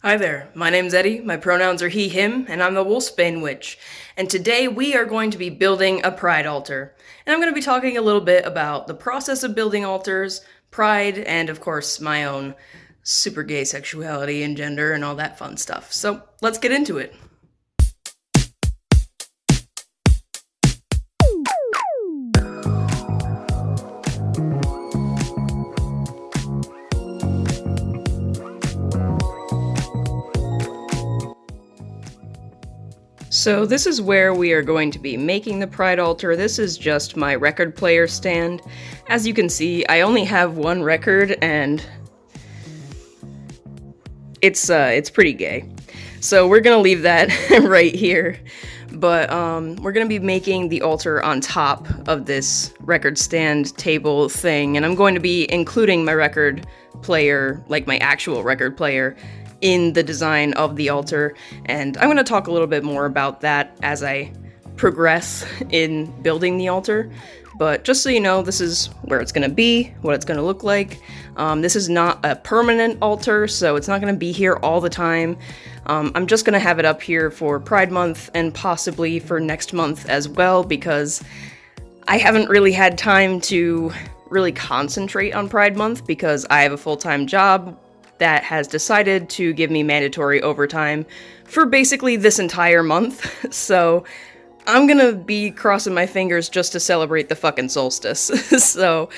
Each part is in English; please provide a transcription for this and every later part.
Hi there, my name's Eddie, my pronouns are he, him, and I'm the Wolfsbane Witch. And today we are going to be building a pride altar. And I'm going to be talking a little bit about the process of building altars, pride, and of course my own super gay sexuality and gender and all that fun stuff. So let's get into it. So this is where we are going to be making the pride altar. This is just my record player stand. As you can see, I only have one record and it's pretty gay. So we're gonna leave that right here. But we're gonna be making the altar on top of this record stand table thing, and I'm going to be including my record player, like my actual record player, in the design of the altar, and I'm gonna talk a little bit more about that as I progress in building the altar. But just so you know, this is where it's gonna be, what it's gonna look like. This is not a permanent altar, so it's not gonna be here all the time. I'm just gonna have it up here for Pride Month and possibly for next month as well, because I haven't really had time to really concentrate on Pride Month because I have a full-time job that has decided to give me mandatory overtime for basically this entire month. So I'm gonna be crossing my fingers just to celebrate the fucking solstice. So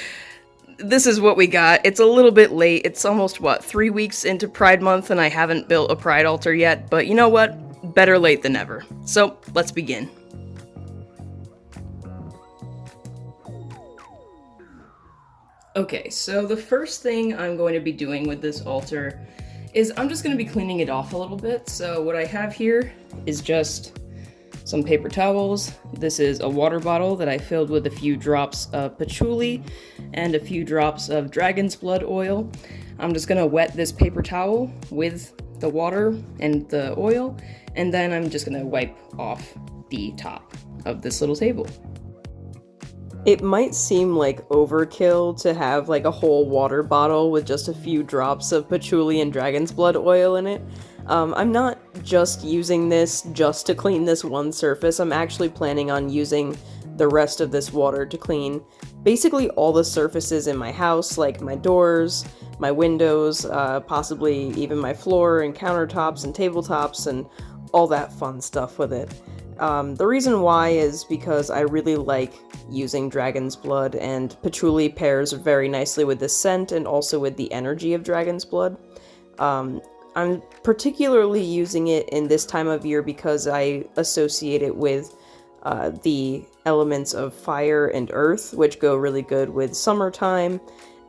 this is what we got. It's a little bit late. It's almost, 3 weeks into Pride Month and I haven't built a Pride altar yet, but you know what? Better late than never. So let's begin. Okay, so the first thing I'm going to be doing with this altar is I'm just going to be cleaning it off a little bit. So what I have here is just some paper towels. This is a water bottle that I filled with a few drops of patchouli and a few drops of dragon's blood oil. I'm just going to wet this paper towel with the water and the oil, and then I'm just going to wipe off the top of this little table. It might seem like overkill to have like a whole water bottle with just a few drops of patchouli and dragon's blood oil in it. I'm not just using this just to clean this one surface. I'm actually planning on using the rest of this water to clean basically all the surfaces in my house, like my doors, my windows, possibly even my floor and countertops and tabletops and all that fun stuff with it. The reason why is because I really like using dragon's blood, and patchouli pairs very nicely with the scent and also with the energy of dragon's blood. I'm particularly using it in this time of year because I associate it with the elements of fire and earth, which go really good with summertime,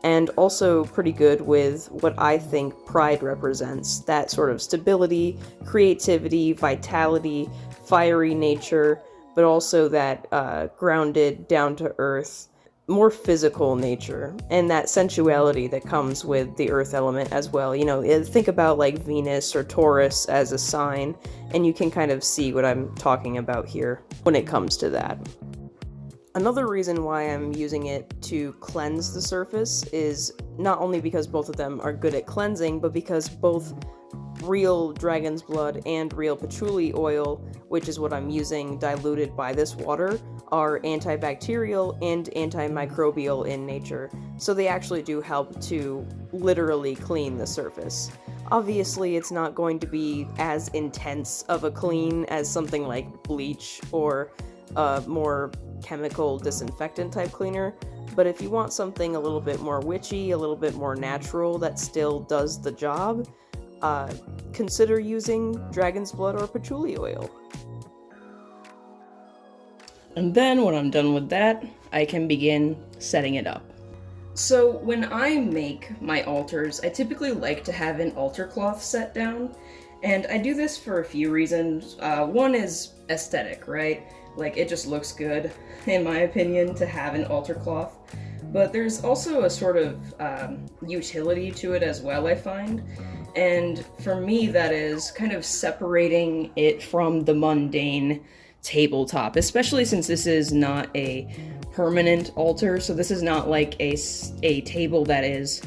and also pretty good with what I think pride represents, that sort of stability, creativity, vitality, fiery nature, but also that grounded, down-to-earth, more physical nature, and that sensuality that comes with the earth element as well. You know, think about like Venus or Taurus as a sign, and you can kind of see what I'm talking about here when it comes to that. Another reason why I'm using it to cleanse the surface is not only because both of them are good at cleansing, but because both real dragon's blood and real patchouli oil, which is what I'm using diluted by this water, are antibacterial and antimicrobial in nature, so they actually do help to literally clean the surface. Obviously, it's not going to be as intense of a clean as something like bleach or a more chemical disinfectant type cleaner, but if you want something a little bit more witchy, a little bit more natural that still does the job, consider using dragon's blood or patchouli oil. And then when I'm done with that, I can begin setting it up. So when I make my altars, I typically like to have an altar cloth set down, and I do this for a few reasons. One is aesthetic, right? Like, it just looks good, in my opinion, to have an altar cloth. But there's also a sort of utility to it as well, I find. And for me, that is kind of separating it from the mundane tabletop, especially since this is not a permanent altar. So this is not like a table that is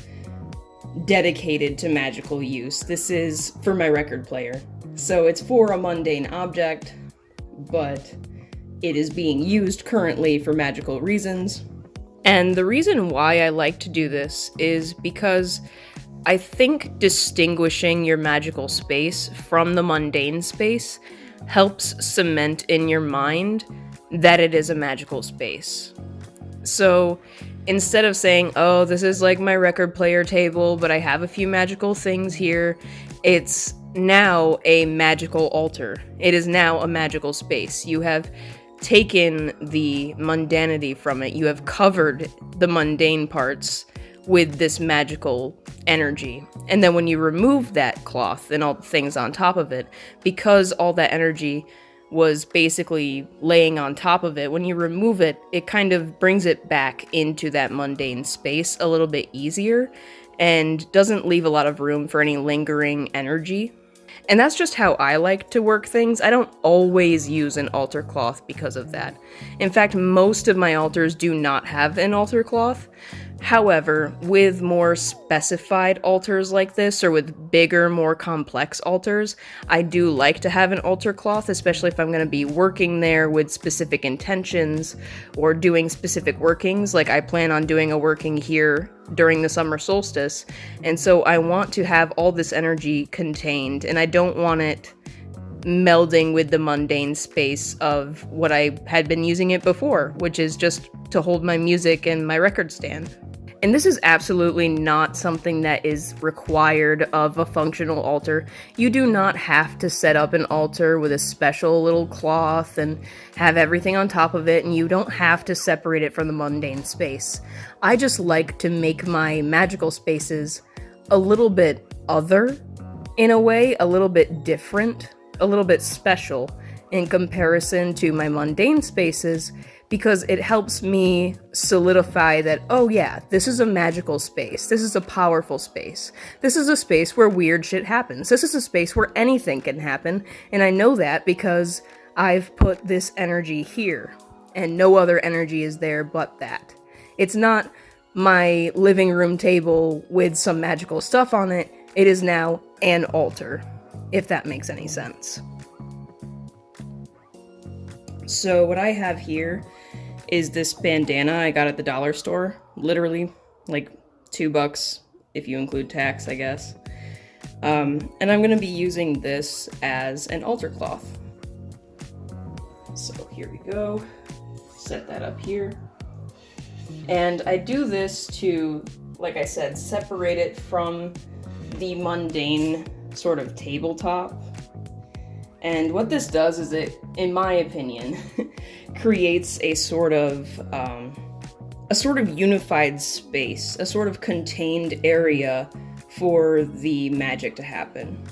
dedicated to magical use. This is for my record player. So it's for a mundane object, but it is being used currently for magical reasons. And the reason why I like to do this is because I think distinguishing your magical space from the mundane space helps cement in your mind that it is a magical space. So instead of saying, oh, this is like my record player table, but I have a few magical things here, it's now a magical altar. It is now a magical space. You have taken the mundanity from it. You have covered the mundane parts with this magical energy. And then when you remove that cloth and all the things on top of it, because all that energy was basically laying on top of it, when you remove it, it kind of brings it back into that mundane space a little bit easier and doesn't leave a lot of room for any lingering energy. And that's just how I like to work things. I don't always use an altar cloth because of that. In fact, most of my altars do not have an altar cloth. However, with more specified altars like this, or with bigger, more complex altars, I do like to have an altar cloth, especially if I'm going to be working there with specific intentions or doing specific workings. Like I plan on doing a working here during the summer solstice, and so I want to have all this energy contained, and I don't want it melding with the mundane space of what I had been using it before, which is just to hold my music and my record stand. And this is absolutely not something that is required of a functional altar. You do not have to set up an altar with a special little cloth and have everything on top of it, and you don't have to separate it from the mundane space. I just like to make my magical spaces a little bit other, in a way, a little bit different, a little bit special in comparison to my mundane spaces, because it helps me solidify that, oh yeah, this is a magical space. This is a powerful space. This is a space where weird shit happens. This is a space where anything can happen, and I know that because I've put this energy here, and no other energy is there but that. It's not my living room table with some magical stuff on it. It is now an altar, if that makes any sense. So what I have here is this bandana I got at the dollar store. Literally, like $2 if you include tax, I guess. And I'm gonna be using this as an altar cloth. So here we go. Set that up here. And I do this to, like I said, separate it from the mundane sort of tabletop. And what this does is it, in my opinion, creates a sort of unified space, a sort of contained area for the magic to happen.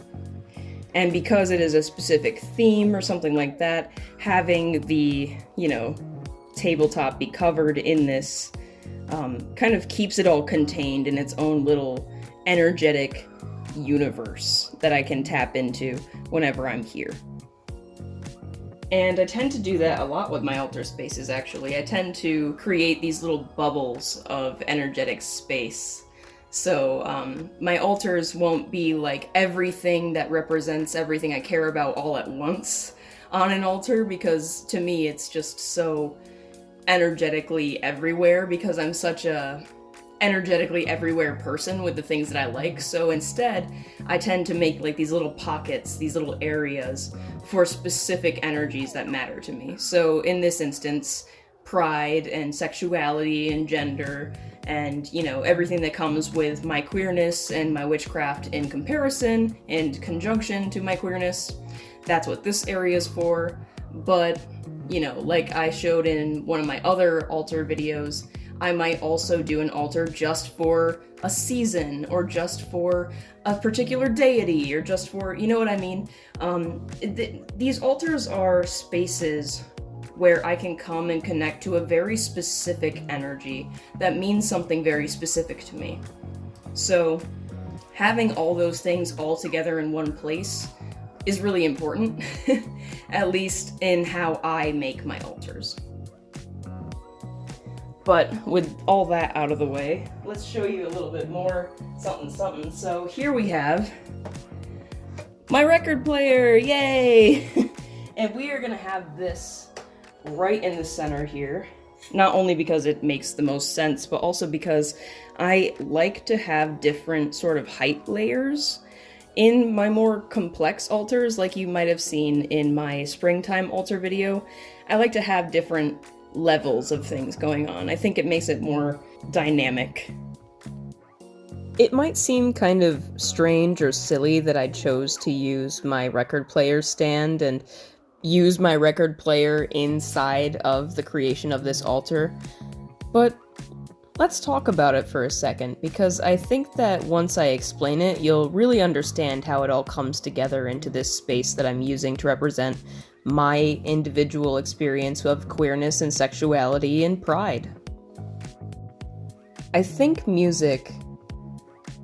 And because it is a specific theme or something like that, having the, tabletop be covered in this kind of keeps it all contained in its own little energetic universe that I can tap into whenever I'm here. And I tend to do that a lot with my altar spaces, actually. I tend to create these little bubbles of energetic space. So my altars won't be like everything that represents everything I care about all at once on an altar, because to me it's just so energetically everywhere, because I'm such a energetically everywhere person with the things that I like. So instead, I tend to make like these little pockets, these little areas for specific energies that matter to me. So in this instance, pride and sexuality and gender and, everything that comes with my queerness and my witchcraft in comparison and conjunction to my queerness. That's what this area is for. But, like I showed in one of my other altar videos, I might also do an altar just for a season, or just for a particular deity, or just for, you know what I mean? These altars are spaces where I can come and connect to a very specific energy that means something very specific to me. So having all those things all together in one place is really important, at least in how I make my altars. But with all that out of the way, let's show you a little bit more something something. So here we have my record player, yay! And we are gonna have this right in the center here. Not only because it makes the most sense, but also because I like to have different sort of height layers in my more complex altars, like you might have seen in my springtime altar video. I like to have different levels of things going on. I think it makes it more dynamic. It might seem kind of strange or silly that I chose to use my record player stand and use my record player inside of the creation of this altar, but let's talk about it for a second, because I think that once I explain it, you'll really understand how it all comes together into this space that I'm using to represent my individual experience of queerness and sexuality and pride. I think music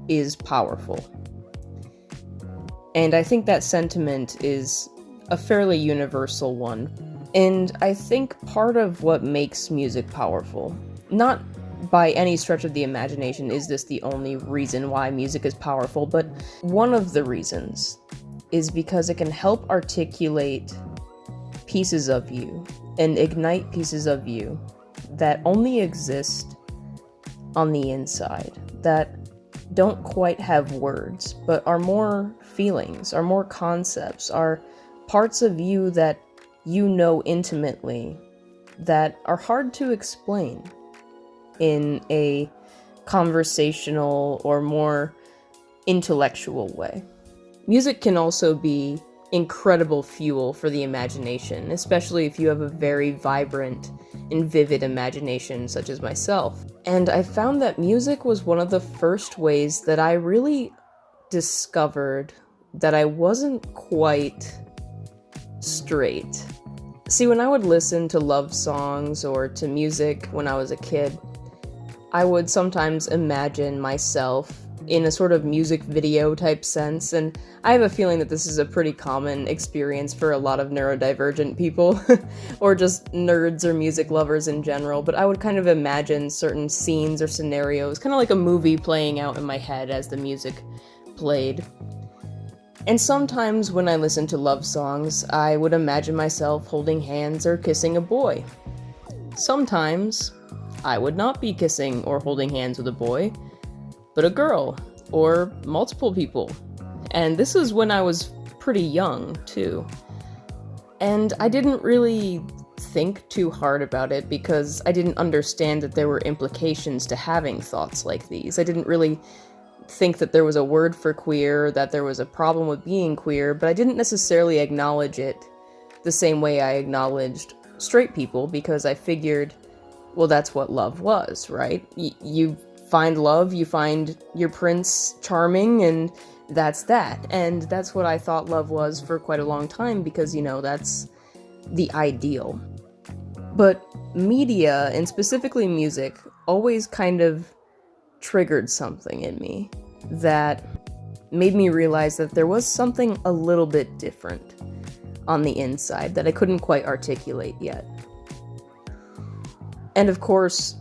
is powerful. And I think that sentiment is a fairly universal one. And I think part of what makes music powerful, not by any stretch of the imagination is this the only reason why music is powerful, but one of the reasons is because it can help articulate pieces of you and ignite pieces of you that only exist on the inside, that don't quite have words, but are more feelings, are more concepts, are parts of you that you know intimately that are hard to explain in a conversational or more intellectual way. Music can also be incredible fuel for the imagination, especially if you have a very vibrant and vivid imagination such as myself. And I found that music was one of the first ways that I really discovered that I wasn't quite straight. See, when I would listen to love songs or to music when I was a kid, I would sometimes imagine myself in a sort of music video type sense, and I have a feeling that this is a pretty common experience for a lot of neurodivergent people, or just nerds or music lovers in general, but I would kind of imagine certain scenes or scenarios, kind of like a movie playing out in my head as the music played. And sometimes when I listened to love songs, I would imagine myself holding hands or kissing a boy. Sometimes I would not be kissing or holding hands with a boy, but a girl, or multiple people. And this was when I was pretty young, too. And I didn't really think too hard about it because I didn't understand that there were implications to having thoughts like these. I didn't really think that there was a word for queer, that there was a problem with being queer, but I didn't necessarily acknowledge it the same way I acknowledged straight people, because I figured, well, that's what love was, right? You find love, you find your prince charming, and that's that. And that's what I thought love was for quite a long time, because, you know, that's the ideal. But media, and specifically music, always kind of triggered something in me that made me realize that there was something a little bit different on the inside that I couldn't quite articulate yet. And of course,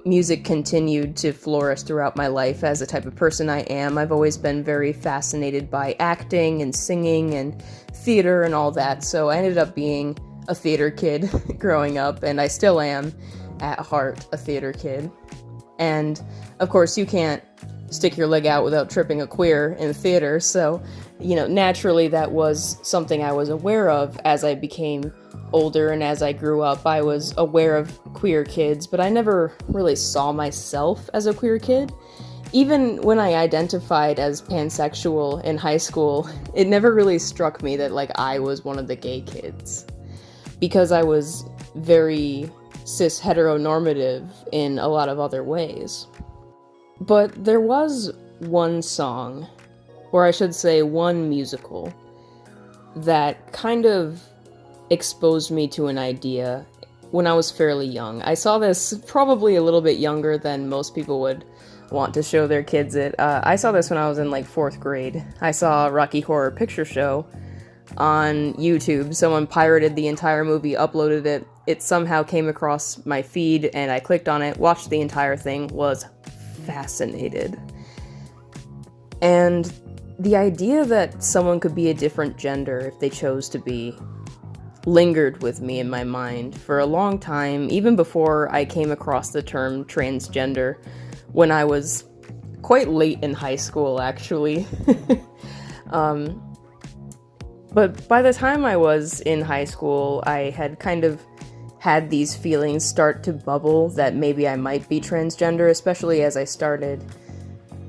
music continued to flourish throughout my life as the type of person I am. I've always been very fascinated by acting and singing and theater and all that, so I ended up being a theater kid growing up, and I still am, at heart, a theater kid. And, of course, you can't stick your leg out without tripping a queer in theater, so, you know, naturally that was something I was aware of as I became older and as I grew up. I was aware of queer kids, but I never really saw myself as a queer kid. Even when I identified as pansexual in high school, it never really struck me that, like, I was one of the gay kids, because I was very cis heteronormative in a lot of other ways. But there was one song, or I should say one musical, that kind of exposed me to an idea when I was fairly young. I saw this probably a little bit younger than most people would want to show their kids it. I saw this when I was in like 4th grade. I saw Rocky Horror Picture Show on YouTube. Someone pirated the entire movie, uploaded it. It somehow came across my feed, and I clicked on it, watched the entire thing, was fascinated. And the idea that someone could be a different gender if they chose to be lingered with me in my mind for a long time, even before I came across the term transgender, when I was quite late in high school, actually. But by the time I was in high school, I had kind of had these feelings start to bubble that maybe I might be transgender, especially as I started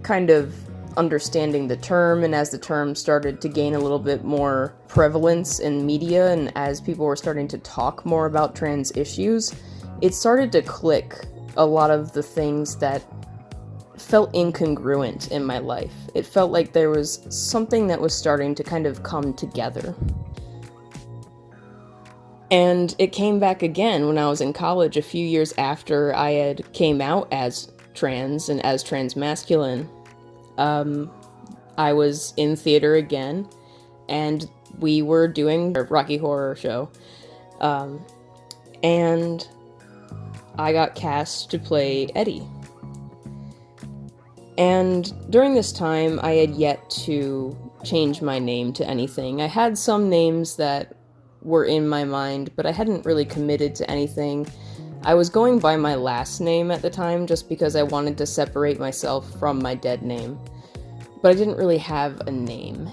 kind of understanding the term, and as the term started to gain a little bit more prevalence in media, and as people were starting to talk more about trans issues, it started to click a lot of the things that felt incongruent in my life. It felt like there was something that was starting to kind of come together. And it came back again when I was in college, a few years after I had came out as trans and as transmasculine. I was in theater again, and we were doing a Rocky Horror show. And I got cast to play Eddie. And during this time, I had yet to change my name to anything. I had some names that were in my mind, but I hadn't really committed to anything. I was going by my last name at the time just because I wanted to separate myself from my dead name. But I didn't really have a name.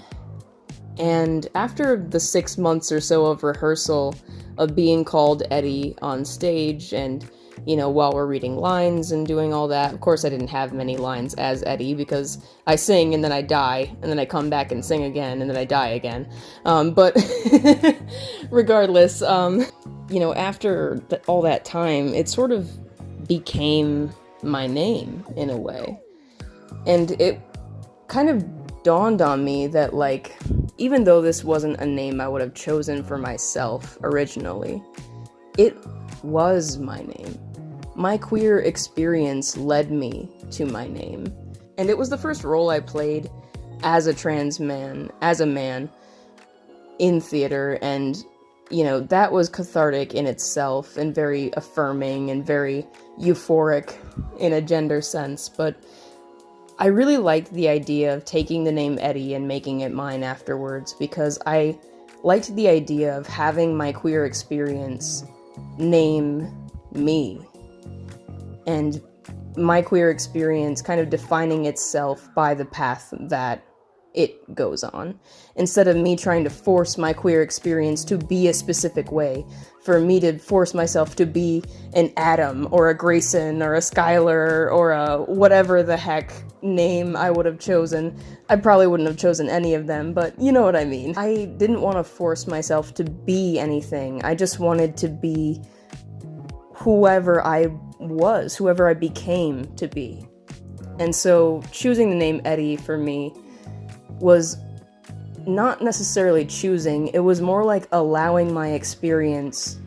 And after the 6 months or so of rehearsal of being called Eddie on stage, and while we're reading lines and doing all that. Of course, I didn't have many lines as Eddie because I sing and then I die, and then I come back and sing again, and then I die again. But regardless, after all that time, it sort of became my name in a way. And it kind of dawned on me that, even though this wasn't a name I would have chosen for myself originally, it was my name. My queer experience led me to my name. And it was the first role I played as a trans man, as a man, in theater, and, that was cathartic in itself, and very affirming, and very euphoric in a gender sense, but I really liked the idea of taking the name Eddie and making it mine afterwards, because I liked the idea of having my queer experience name me. And my queer experience kind of defining itself by the path that it goes on. Instead of me trying to force my queer experience to be a specific way, for me to force myself to be an Adam, or a Grayson, or a Skylar, or a whatever the heck name I would have chosen. I probably wouldn't have chosen any of them, but you know what I mean. I didn't want to force myself to be anything. I just wanted to be whoever I was, whoever I became to be. And so choosing the name Eddie for me was not necessarily choosing, it was more like allowing my experience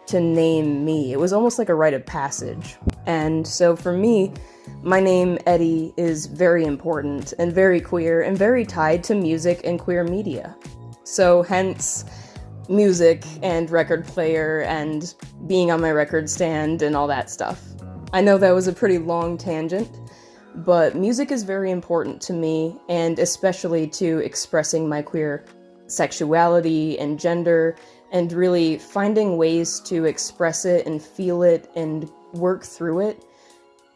to name me. It was almost like a rite of passage. And so for me, my name Eddie is very important and very queer and very tied to music and queer media. So hence music and record player and being on my record stand and all that stuff. I know that was a pretty long tangent, but music is very important to me, and especially to expressing my queer sexuality and gender, and really finding ways to express it and feel it and work through it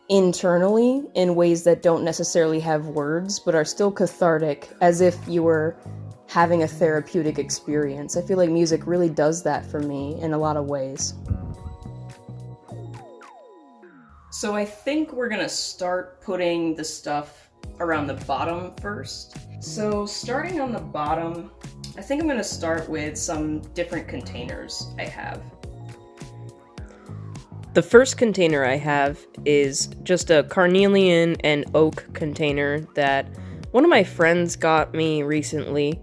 internally in ways that don't necessarily have words, but are still cathartic, as if you were having a therapeutic experience. I feel like music really does that for me in a lot of ways. So I think we're gonna start putting the stuff around the bottom first. So starting on the bottom, I think I'm gonna start with some different containers I have. The first container I have is just a carnelian and oak container that one of my friends got me recently,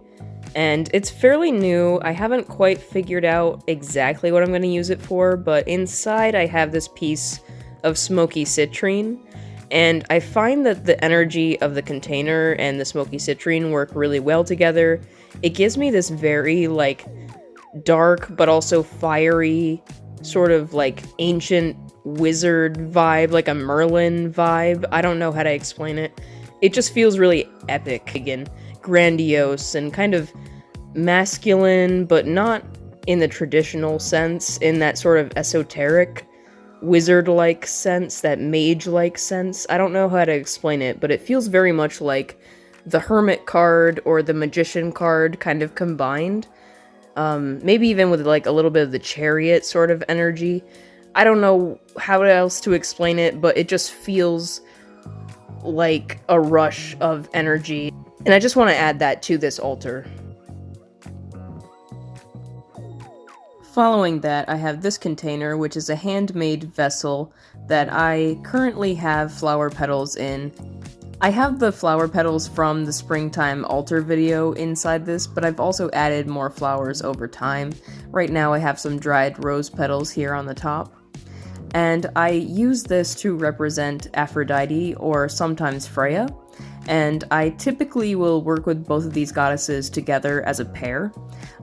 and it's fairly new. I haven't quite figured out exactly what I'm going to use it for, but inside I have this piece of smoky citrine, and I find that the energy of the container and the smoky citrine work really well together, it gives me this very, like, dark but also fiery, sort of like ancient wizard vibe, like a Merlin vibe. I don't know how to explain it. It just feels really epic and grandiose and kind of masculine, but not in the traditional sense, in that sort of esoteric, wizard-like sense, that mage-like sense. I don't know how to explain it, but it feels very much like the Hermit card or the Magician card kind of combined. Maybe even with like a little bit of the Chariot sort of energy. I don't know how else to explain it, but it just feels like a rush of energy. And I just want to add that to this altar. Following that, I have this container, which is a handmade vessel that I currently have flower petals in. I have the flower petals from the springtime altar video inside this, but I've also added more flowers over time. Right now I have some dried rose petals here on the top. And I use this to represent Aphrodite, or sometimes Freya, and I typically will work with both of these goddesses together as a pair.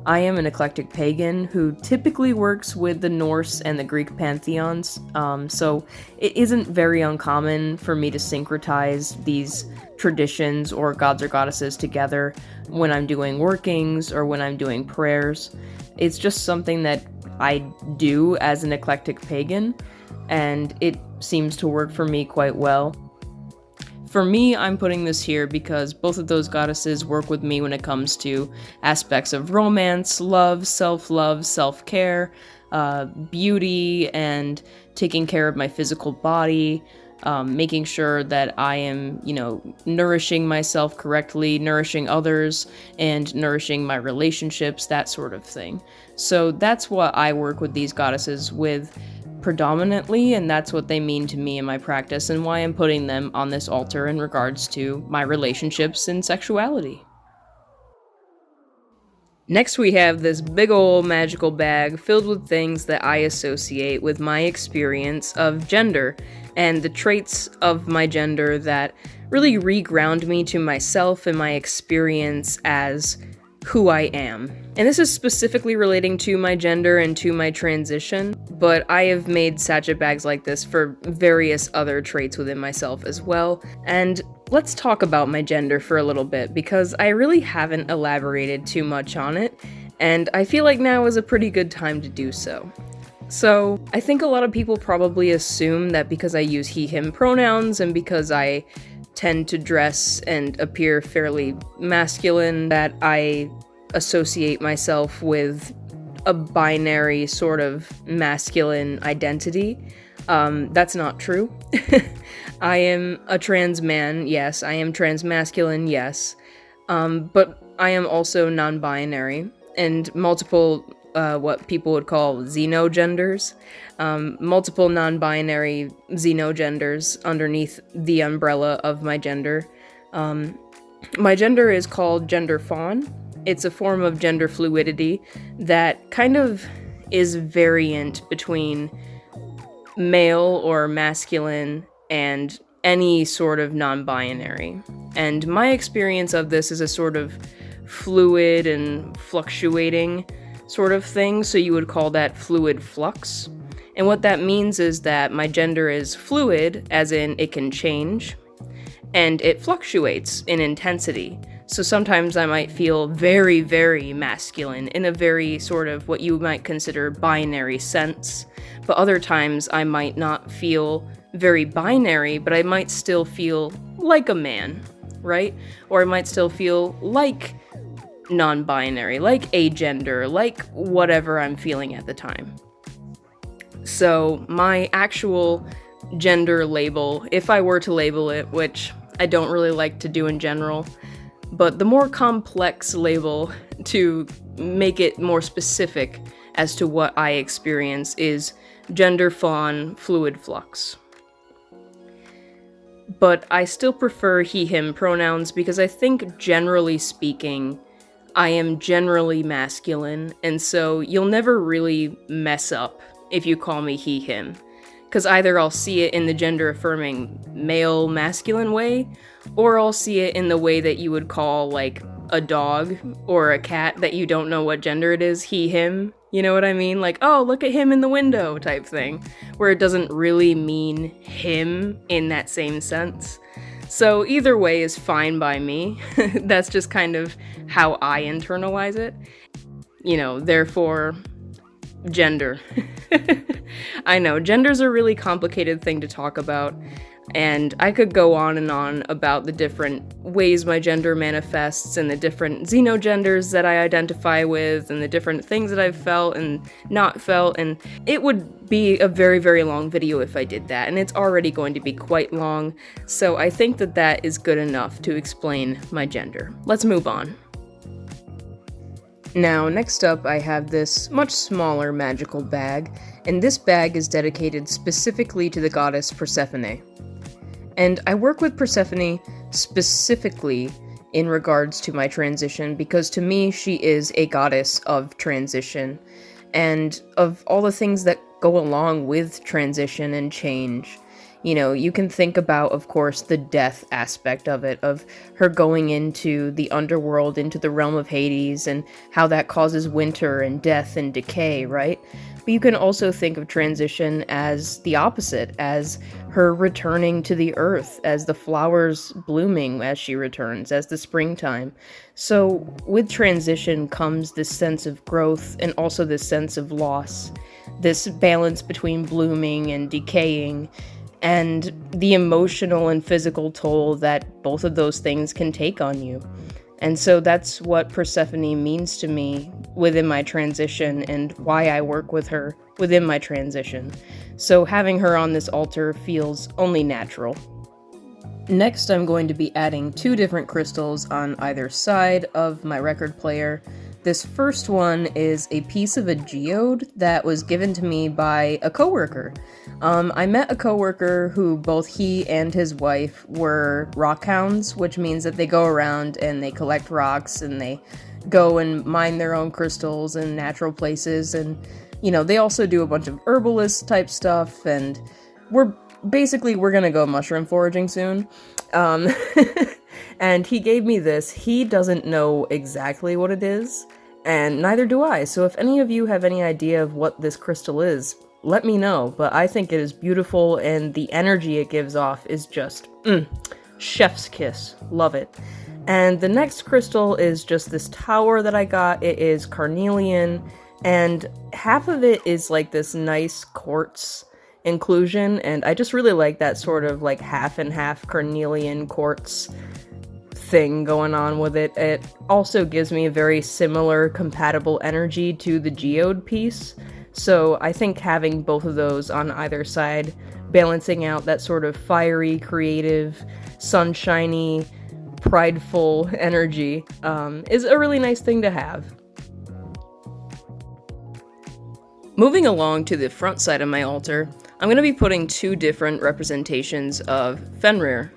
I am an eclectic pagan who typically works with the Norse and the Greek pantheons, so it isn't very uncommon for me to syncretize these traditions or gods or goddesses together when I'm doing workings or when I'm doing prayers. It's just something that I do as an eclectic pagan, and it seems to work for me quite well. For me, I'm putting this here because both of those goddesses work with me when it comes to aspects of romance, love, self-care, beauty, and taking care of my physical body, making sure that I am, nourishing myself correctly, nourishing others, and nourishing my relationships, that sort of thing. So that's what I work with these goddesses with predominantly, and that's what they mean to me in my practice and why I'm putting them on this altar in regards to my relationships and sexuality. Next we have this big ol' magical bag filled with things that I associate with my experience of gender and the traits of my gender that really reground me to myself and my experience as who I am. And this is specifically relating to my gender and to my transition, but I have made sachet bags like this for various other traits within myself as well. And let's talk about my gender for a little bit, because I really haven't elaborated too much on it, and I feel like now is a pretty good time to do so. So, I think a lot of people probably assume that because I use he, him pronouns and because I tend to dress and appear fairly masculine, that I associate myself with a binary sort of masculine identity. That's not true. I am a trans man, yes. I am trans masculine, yes. But I am also non-binary and multiple what people would call xenogenders, multiple non-binary xenogenders underneath the umbrella of my gender. My gender is called gender fawn. It's a form of gender fluidity that kind of is variant between male or masculine and any sort of non-binary. And my experience of this is a sort of fluid and fluctuating sort of thing, so you would call that fluid flux. And what that means is that my gender is fluid, as in it can change, and it fluctuates in intensity. So sometimes I might feel very, very masculine in a very sort of what you might consider binary sense, but other times I might not feel very binary, but I might still feel like a man, right? Or I might still feel like non-binary, like agender, like whatever I'm feeling at the time. So my actual gender label, if I were to label it, which I don't really like to do in general, but the more complex label to make it more specific as to what I experience is gender fawn fluid flux. But I still prefer he, him pronouns because I think generally speaking, I am generally masculine, and so you'll never really mess up if you call me he, him. Because either I'll see it in the gender-affirming male masculine way, or I'll see it in the way that you would call, like, a dog or a cat that you don't know what gender it is, he, him, you know what I mean? Like, oh, look at him in the window type thing, where it doesn't really mean him in that same sense. So either way is fine by me. That's just kind of how I internalize it. You know, therefore, gender. I know, gender's a really complicated thing to talk about, and I could go on and on about the different ways my gender manifests and the different xenogenders that I identify with and the different things that I've felt and not felt, and it would be a very, very long video if I did that, and it's already going to be quite long, so I think that that is good enough to explain my gender. Let's move on. Now, next up, I have this much smaller magical bag, and this bag is dedicated specifically to the goddess Persephone. And I work with Persephone specifically in regards to my transition, because to me, she is a goddess of transition, and of all the things that go along with transition and change. You know, you can think about, of course, the death aspect of it, of her going into the underworld, into the realm of Hades, and how that causes winter and death and decay, right? But you can also think of transition as the opposite, as her returning to the earth, as the flowers blooming as she returns, as the springtime. So with transition comes this sense of growth and also this sense of loss, this balance between blooming and decaying, and the emotional and physical toll that both of those things can take on you. And so that's what Persephone means to me within my transition and why I work with her within my transition. So having her on this altar feels only natural. Next, I'm going to be adding 2 different crystals on either side of my record player. This first one is a piece of a geode that was given to me by a coworker. I met a coworker who both he and his wife were rock hounds, which means that they go around and they collect rocks and they go and mine their own crystals in natural places, and you know, they also do a bunch of herbalist type stuff, and we're gonna go mushroom foraging soon. And he gave me this. He doesn't know exactly what it is, and neither do I. So if any of you have any idea of what this crystal is, let me know. But I think it is beautiful, and the energy it gives off is just, chef's kiss. Love it. And the next crystal is just this tower that I got. It is carnelian, and half of it is like this nice quartz inclusion, and I just really like that sort of like half and half carnelian quartz thing going on with it. It also gives me a very similar compatible energy to the geode piece, so I think having both of those on either side, balancing out that sort of fiery, creative, sunshiny, prideful energy, is a really nice thing to have. Moving along to the front side of my altar, I'm going to be putting 2 different representations of Fenrir.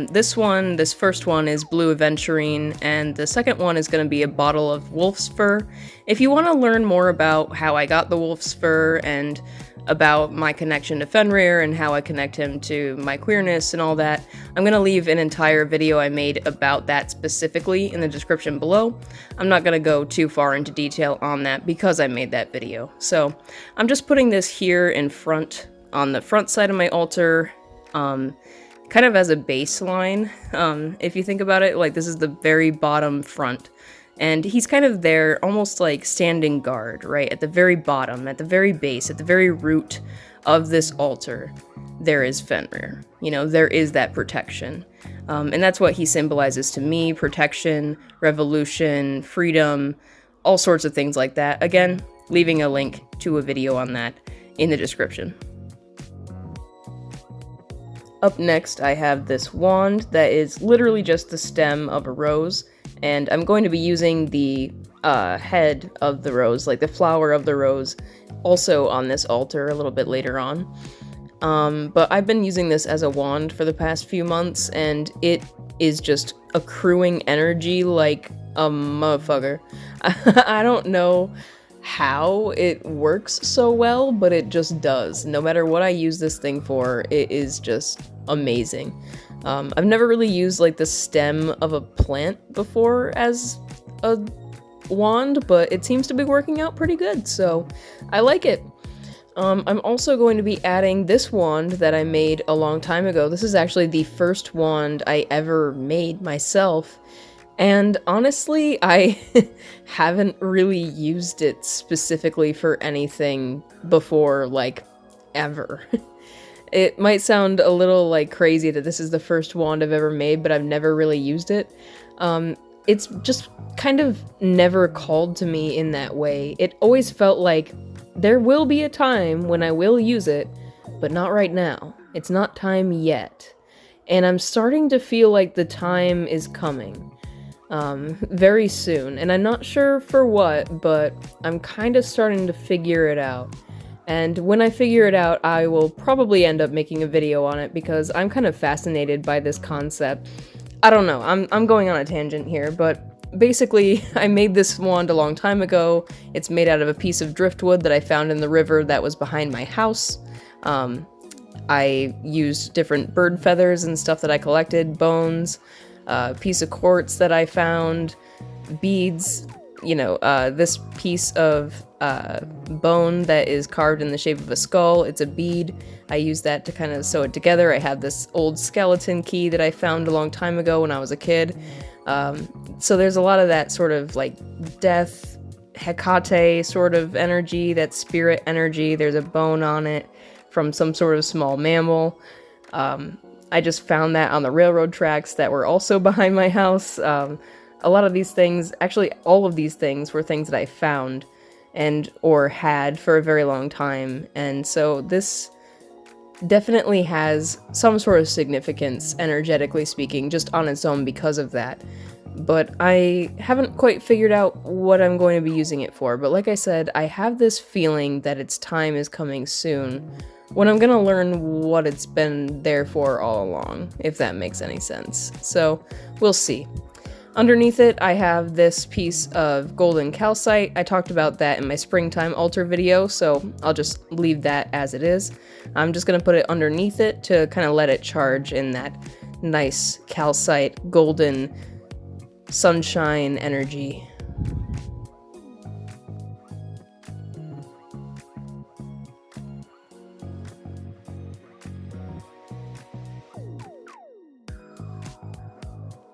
This first one is blue aventurine, and the second one is going to be a bottle of wolf's fur. If you want to learn more about how I got the wolf's fur and about my connection to Fenrir and how I connect him to my queerness and all that, I'm going to leave an entire video I made about that specifically in the description below. I'm not going to go too far into detail on that because I made that video. So I'm just putting this here in front, on the front side of my altar, kind of as a baseline. If you think about it, like this is the very bottom front. And he's kind of there, almost like standing guard, right? At the very bottom, at the very base, at the very root of this altar, there is Fenrir. You know, there is that protection. And that's what he symbolizes to me: protection, revolution, freedom, all sorts of things like that. Again, leaving a link to a video on that in the description. Up next, I have this wand that is literally just the stem of a rose, and I'm going to be using the head of the rose, like the flower of the rose, also on this altar a little bit later on. But I've been using this as a wand for the past few months, and it is just accruing energy like a motherfucker. I don't know how it works so well, but it just does. No matter what I use this thing for, it is just amazing. I've never really used like the stem of a plant before as a wand, but it seems to be working out pretty good, so I like it. I'm also going to be adding this wand that I made a long time ago. This is actually the first wand I ever made myself, and honestly, I haven't really used it specifically for anything before, like, ever. It might sound a little, like, crazy that this is the first wand I've ever made, but I've never really used it. It's just kind of never called to me in that way. It always felt like there will be a time when I will use it, but not right now. It's not time yet. And I'm starting to feel like the time is coming. Very soon. And I'm not sure for what, but I'm kind of starting to figure it out. And when I figure it out, I will probably end up making a video on it because I'm kind of fascinated by this concept. I don't know, I'm going on a tangent here, but basically, I made this wand a long time ago. It's made out of a piece of driftwood that I found in the river that was behind my house. I used different bird feathers and stuff that I collected, bones, a piece of quartz that I found, beads, you know, this piece of bone that is carved in the shape of a skull. It's a bead. I used that to kind of sew it together. I have this old skeleton key that I found a long time ago when I was a kid. So there's a lot of that sort of like death, Hecate sort of energy, that spirit energy. There's a bone on it from some sort of small mammal. I just found that on the railroad tracks that were also behind my house. A lot of these things, actually all of these things, were things that I found and or had for a very long time. And so this definitely has some sort of significance, energetically speaking, just on its own because of that. But I haven't quite figured out what I'm going to be using it for. But like I said, I have this feeling that its time is coming soon, when I'm gonna learn what it's been there for all along, if that makes any sense. So, we'll see. Underneath it, I have this piece of golden calcite. I talked about that in my springtime altar video, so I'll just leave that as it is. I'm just gonna put it underneath it to kind of let it charge in that nice calcite, golden, sunshine energy.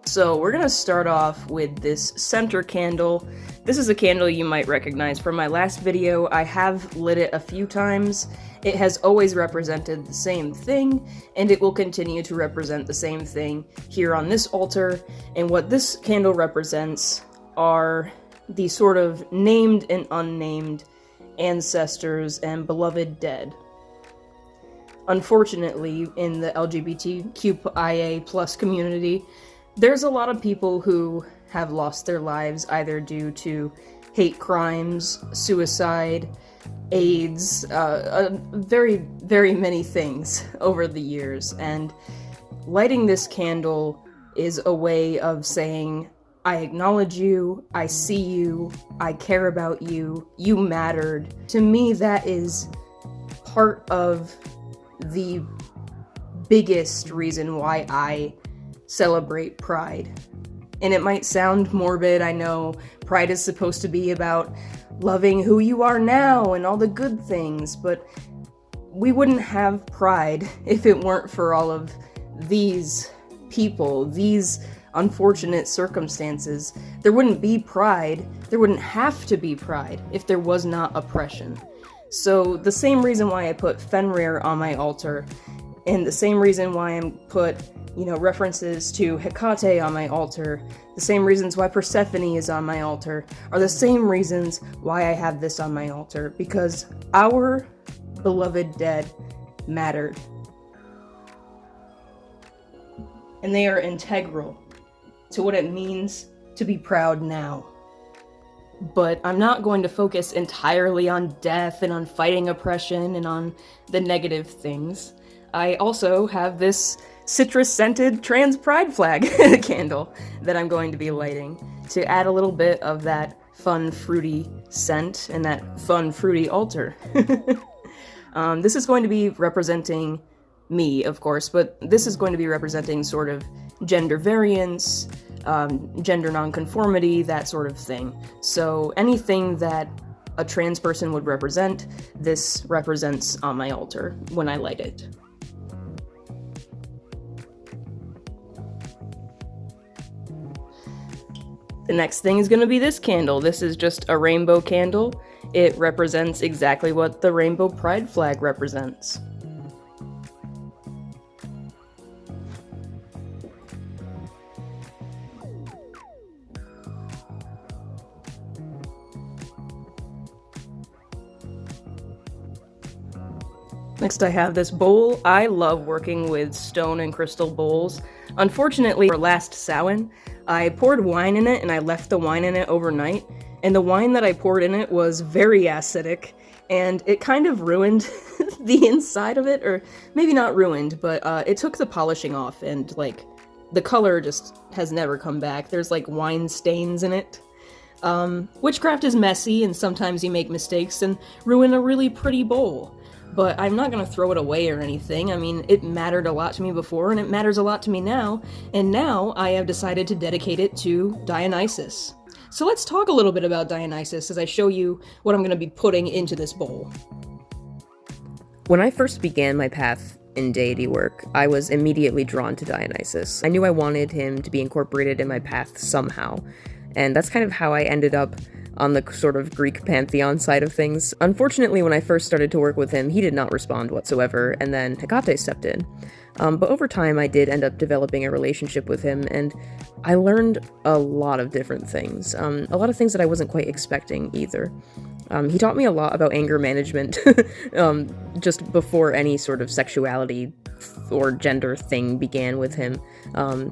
So we're gonna start off with this center candle. This is a candle you might recognize from my last video. I have lit it a few times. It has always represented the same thing, and it will continue to represent the same thing here on this altar. And what this candle represents are the sort of named and unnamed ancestors and beloved dead. Unfortunately, in the LGBTQIA+ community, there's a lot of people who have lost their lives either due to hate crimes, suicide, AIDS, very, very many things over the years. And lighting this candle is a way of saying, I acknowledge you, I see you, I care about you, you mattered. To me, that is part of the biggest reason why I celebrate Pride. And it might sound morbid, I know. Pride is supposed to be about loving who you are now and all the good things, but we wouldn't have Pride if it weren't for all of these people, these unfortunate circumstances. There wouldn't be Pride, there wouldn't have to be Pride if there was not oppression. So the same reason why I put Fenrir on my altar, and the same reason why I put references to Hecate on my altar, the same reasons why Persephone is on my altar, are the same reasons why I have this on my altar, because our beloved dead mattered. And they are integral to what it means to be proud now. But I'm not going to focus entirely on death and on fighting oppression and on the negative things. I also have this citrus-scented trans pride flag candle that I'm going to be lighting to add a little bit of that fun, fruity scent and that fun, fruity altar. This is going to be representing me, of course, but this is going to be representing sort of gender variance, gender nonconformity, that sort of thing. So anything that a trans person would represent, this represents on my altar when I light it. The next thing is going to be this candle. This is just a rainbow candle. It represents exactly what the rainbow pride flag represents. Next I have this bowl. I love working with stone and crystal bowls. Unfortunately, for last Samhain, I poured wine in it and I left the wine in it overnight, and the wine that I poured in it was very acidic, and it kind of ruined the inside of it, or maybe not ruined, but it took the polishing off, and like the color just has never come back. There's like wine stains in it. Witchcraft is messy, and sometimes you make mistakes and ruin a really pretty bowl. But I'm not gonna throw it away or anything. I mean, it mattered a lot to me before, and it matters a lot to me now, and now I have decided to dedicate it to Dionysus. So let's talk a little bit about Dionysus as I show you what I'm gonna be putting into this bowl. When I first began my path in deity work, I was immediately drawn to Dionysus. I knew I wanted him to be incorporated in my path somehow, and that's kind of how I ended up on the sort of Greek pantheon side of things. Unfortunately, when I first started to work with him, he did not respond whatsoever, and then Hecate stepped in. But over time, I did end up developing a relationship with him, and I learned a lot of different things. A lot of things that I wasn't quite expecting either. He taught me a lot about anger management, just before any sort of sexuality or gender thing began with him.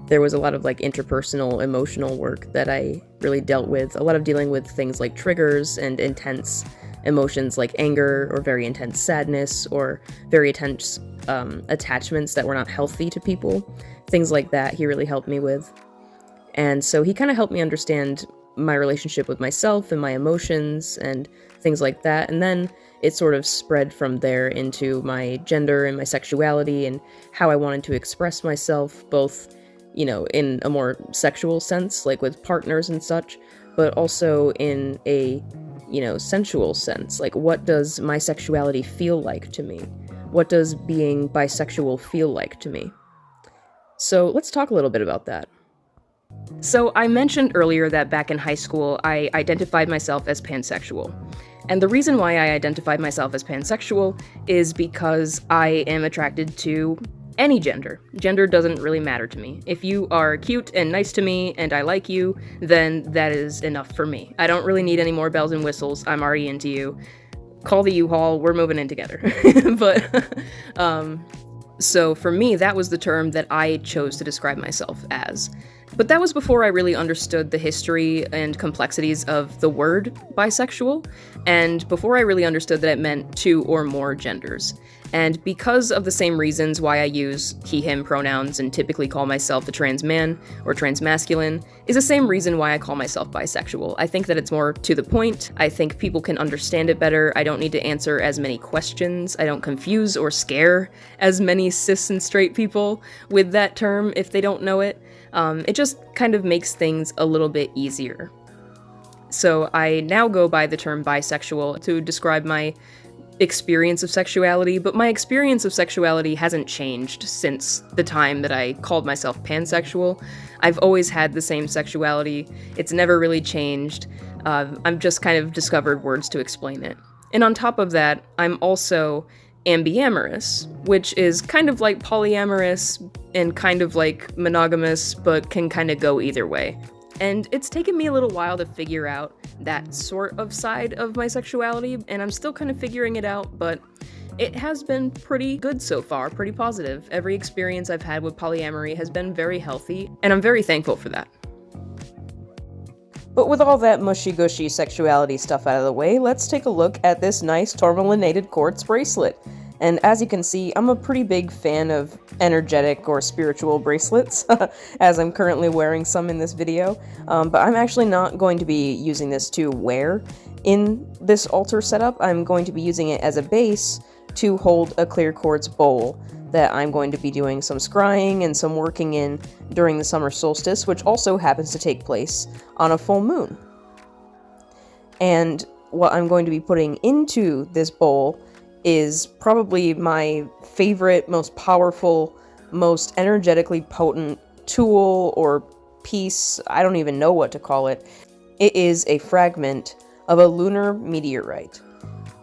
There was a lot of like interpersonal emotional work that I really dealt with, a lot of dealing with things like triggers and intense emotions like anger or very intense sadness or very intense attachments that were not healthy to people. Things like that he really helped me with. And so he kind of helped me understand my relationship with myself and my emotions and things like that. And then it sort of spread from there into my gender and my sexuality and how I wanted to express myself, both, you know, in a more sexual sense, like with partners and such, but also in a, you know, sensual sense. Like, what does my sexuality feel like to me? What does being bisexual feel like to me? So let's talk a little bit about that. So I mentioned earlier that back in high school, I identified myself as pansexual. And the reason why I identified myself as pansexual is because I am attracted to any gender. Gender doesn't really matter to me. If you are cute and nice to me and I like you, then that is enough for me. I don't really need any more bells and whistles. I'm already into you. Call the U-Haul, we're moving in together. But, so for me, that was the term that I chose to describe myself as. But that was before I really understood the history and complexities of the word bisexual, and before I really understood that it meant two or more genders. And because of the same reasons why I use he, him pronouns and typically call myself a trans man or trans masculine, is the same reason why I call myself bisexual. I think that it's more to the point. I think people can understand it better. I don't need to answer as many questions. I don't confuse or scare as many cis and straight people with that term if they don't know it. It just kind of makes things a little bit easier. So I now go by the term bisexual to describe my experience of sexuality, but my experience of sexuality hasn't changed since the time that I called myself pansexual. I've always had the same sexuality. It's never really changed. I've just kind of discovered words to explain it. And on top of that, I'm also ambiamorous, which is kind of like polyamorous and kind of like monogamous, but can kind of go either way. And it's taken me a little while to figure out that sort of side of my sexuality, and I'm still kind of figuring it out, but it has been pretty good so far, pretty positive. Every experience I've had with polyamory has been very healthy, and I'm very thankful for that. But with all that mushy-gushy sexuality stuff out of the way, let's take a look at this nice tourmalinated quartz bracelet. And as you can see, I'm a pretty big fan of energetic or spiritual bracelets, as I'm currently wearing some in this video, but I'm actually not going to be using this to wear in this altar setup. I'm going to be using it as a base to hold a clear quartz bowl that I'm going to be doing some scrying and some working in during the summer solstice, which also happens to take place on a full moon. And what I'm going to be putting into this bowl is probably my favorite, most powerful, most energetically potent tool or piece. I don't even know what to call it. It is a fragment of a lunar meteorite.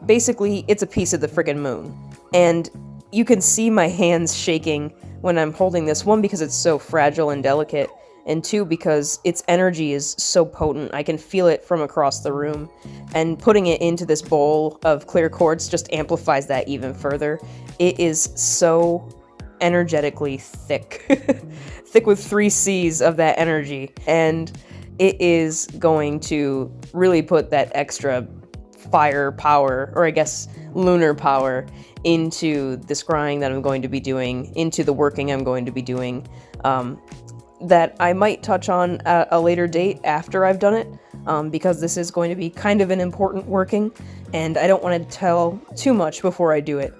Basically, it's a piece of the friggin' moon. And you can see my hands shaking when I'm holding this, one, because it's so fragile and delicate, and two, because its energy is so potent. I can feel it from across the room, and putting it into this bowl of clear quartz just amplifies that even further. It is so energetically thick. Thick with 3 C's of that energy, and it is going to really put that extra fire power, or I guess lunar power, into the scrying that I'm going to be doing, into the working I'm going to be doing, that I might touch on at a later date after I've done it, because this is going to be kind of an important working, and I don't want to tell too much before I do it,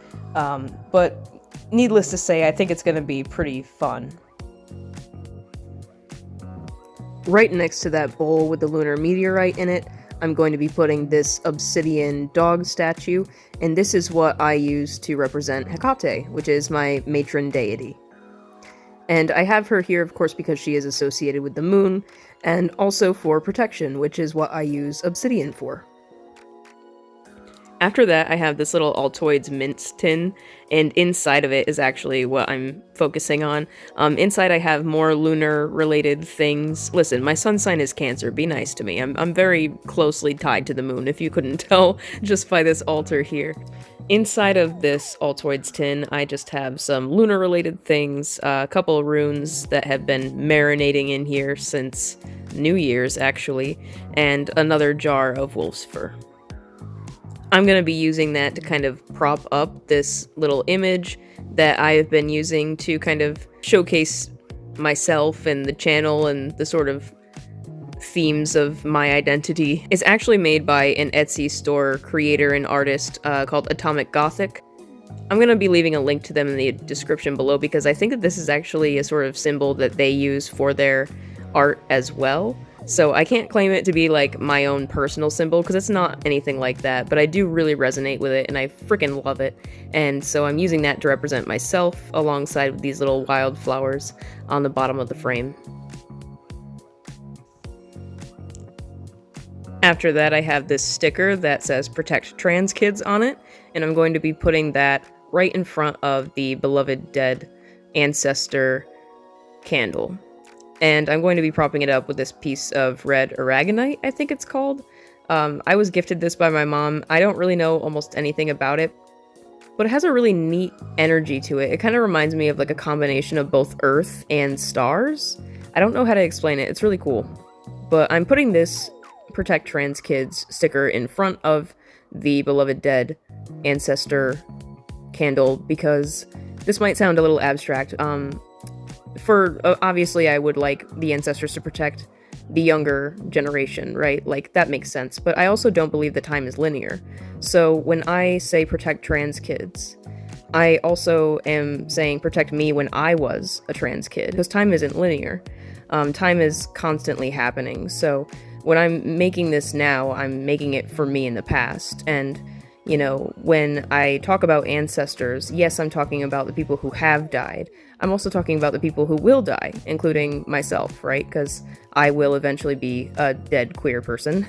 but needless to say, I think it's going to be pretty fun. Right next to that bowl with the lunar meteorite in it, I'm going to be putting this obsidian dog statue, and this is what I use to represent Hecate, which is my matron deity. And I have her here, of course, because she is associated with the moon, and also for protection, which is what I use obsidian for. After that, I have this little Altoids mince tin, and inside of it is actually what I'm focusing on. Inside I have more lunar-related things. Listen, my sun sign is Cancer, be nice to me. I'm very closely tied to the moon, if you couldn't tell just by this altar here. Inside of this Altoids tin, I just have some lunar-related things, a couple of runes that have been marinating in here since New Year's, actually, and another jar of wolf's fur. I'm going to be using that to kind of prop up this little image that I have been using to kind of showcase myself and the channel and the sort of themes of my identity. It's actually made by an Etsy store creator and artist called Atomic Gothic. I'm going to be leaving a link to them in the description below because I think that this is actually a sort of symbol that they use for their art as well. So I can't claim it to be like my own personal symbol because it's not anything like that, but I do really resonate with it and I freaking love it. And so I'm using that to represent myself alongside with these little wildflowers on the bottom of the frame. After that, I have this sticker that says Protect Trans Kids on it, and I'm going to be putting that right in front of the beloved dead ancestor candle. And I'm going to be propping it up with this piece of red aragonite, I think it's called. I was gifted this by my mom. I don't really know almost anything about it, but it has a really neat energy to it. It kind of reminds me of like a combination of both earth and stars. I don't know how to explain it. It's really cool. But I'm putting this Protect Trans Kids sticker in front of the beloved dead ancestor candle because this might sound a little abstract. Obviously I would like the ancestors to protect the younger generation, right? Like, that makes sense. But I also don't believe that time is linear. So when I say protect trans kids, I also am saying protect me when I was a trans kid, because time isn't linear. Time is constantly happening. So when I'm making this now, I'm making it for me in the past. And, you know, when I talk about ancestors, yes, I'm talking about the people who have died. I'm also talking about the people who will die, including myself, right? Because I will eventually be a dead queer person,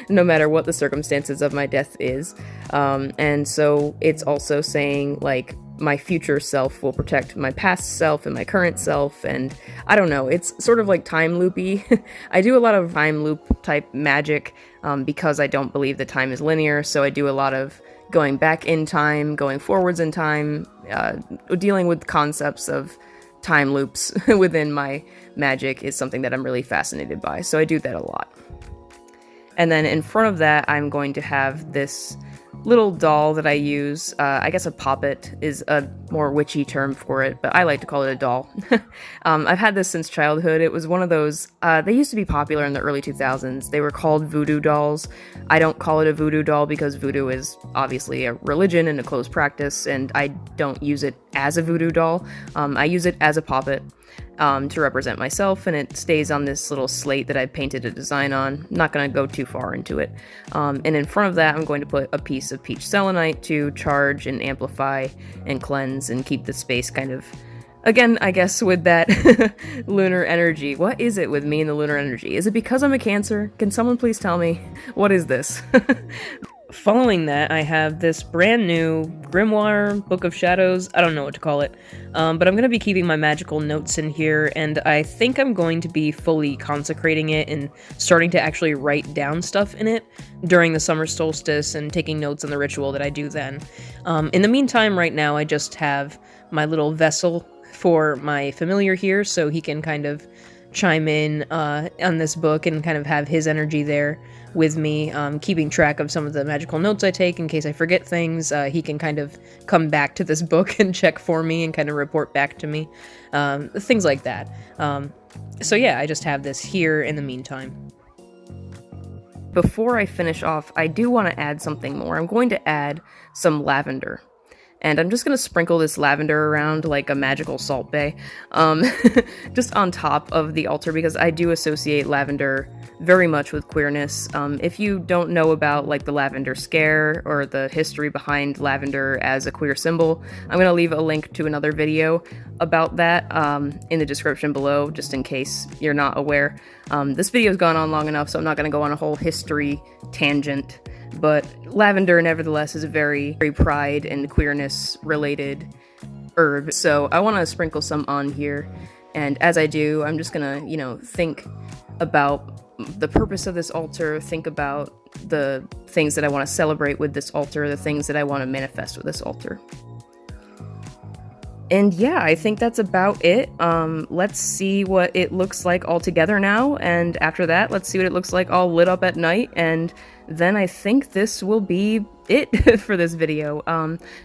no matter what the circumstances of my death is. And so it's also saying, like, my future self will protect my past self and my current self, and I don't know, it's sort of like time loopy. I do a lot of time loop type magic because I don't believe that time is linear, so I do a lot of going back in time, going forwards in time, dealing with concepts of time loops within my magic is something that I'm really fascinated by, so I do that a lot. And then in front of that, I'm going to have this little doll that I use. I guess a poppet is a more witchy term for it, but I like to call it a doll. I've had this since childhood. It was one of those, they used to be popular in the early 2000s. They were called voodoo dolls. I don't call it a voodoo doll because voodoo is obviously a religion and a closed practice, and I don't use it as a voodoo doll. I use it as a poppet. To represent myself, and it stays on this little slate that I painted a design on. I'm not going to go too far into it. And in front of that, I'm going to put a piece of peach selenite to charge and amplify and cleanse and keep the space kind of, again, I guess, with that lunar energy. What is it with me and the lunar energy? Is it because I'm a Cancer? Can someone please tell me? What is this? Following that, I have this brand new Grimoire, Book of Shadows, I don't know what to call it, but I'm going to be keeping my magical notes in here, and I think I'm going to be fully consecrating it and starting to actually write down stuff in it during the summer solstice and taking notes on the ritual that I do then. In the meantime, right now, I just have my little vessel for my familiar here, so he can kind of chime in on this book and kind of have his energy there with me, keeping track of some of the magical notes I take in case I forget things. He can kind of come back to this book and check for me and kind of report back to me, things like that. So yeah, I just have this here in the meantime. Before I finish off, I do want to add something more. I'm going to add some lavender. And I'm just going to sprinkle this lavender around like a magical salt bay, just on top of the altar, because I do associate lavender very much with queerness. If you don't know about like the lavender scare or the history behind lavender as a queer symbol, I'm going to leave a link to another video about that in the description below, just in case you're not aware. This video's gone on long enough, so I'm not going to go on a whole history tangent. But lavender, nevertheless, is a very, very pride and queerness related herb. So I want to sprinkle some on here. And as I do, I'm just gonna, think about the purpose of this altar, think about the things that I want to celebrate with this altar, the things that I want to manifest with this altar. And yeah, I think that's about it. Let's see what it looks like all together now, and after that, let's see what it looks like all lit up at night, and then I think this will be it for this video.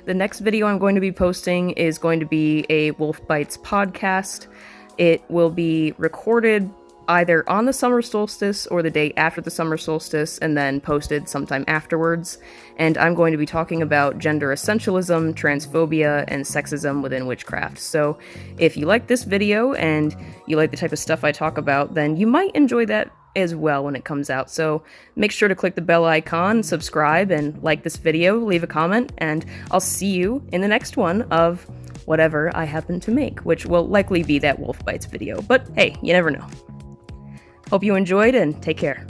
The next video I'm going to be posting is going to be a Wolf Bites podcast. It will be recorded either on the summer solstice or the day after the summer solstice, and then posted sometime afterwards. And I'm going to be talking about gender essentialism, transphobia, and sexism within witchcraft. So if you like this video and you like the type of stuff I talk about, then you might enjoy that as well when it comes out. So make sure to click the bell icon, subscribe, and like this video, leave a comment, and I'll see you in the next one of whatever I happen to make, which will likely be that Wolf Bites video. But hey, you never know. Hope you enjoyed, and take care.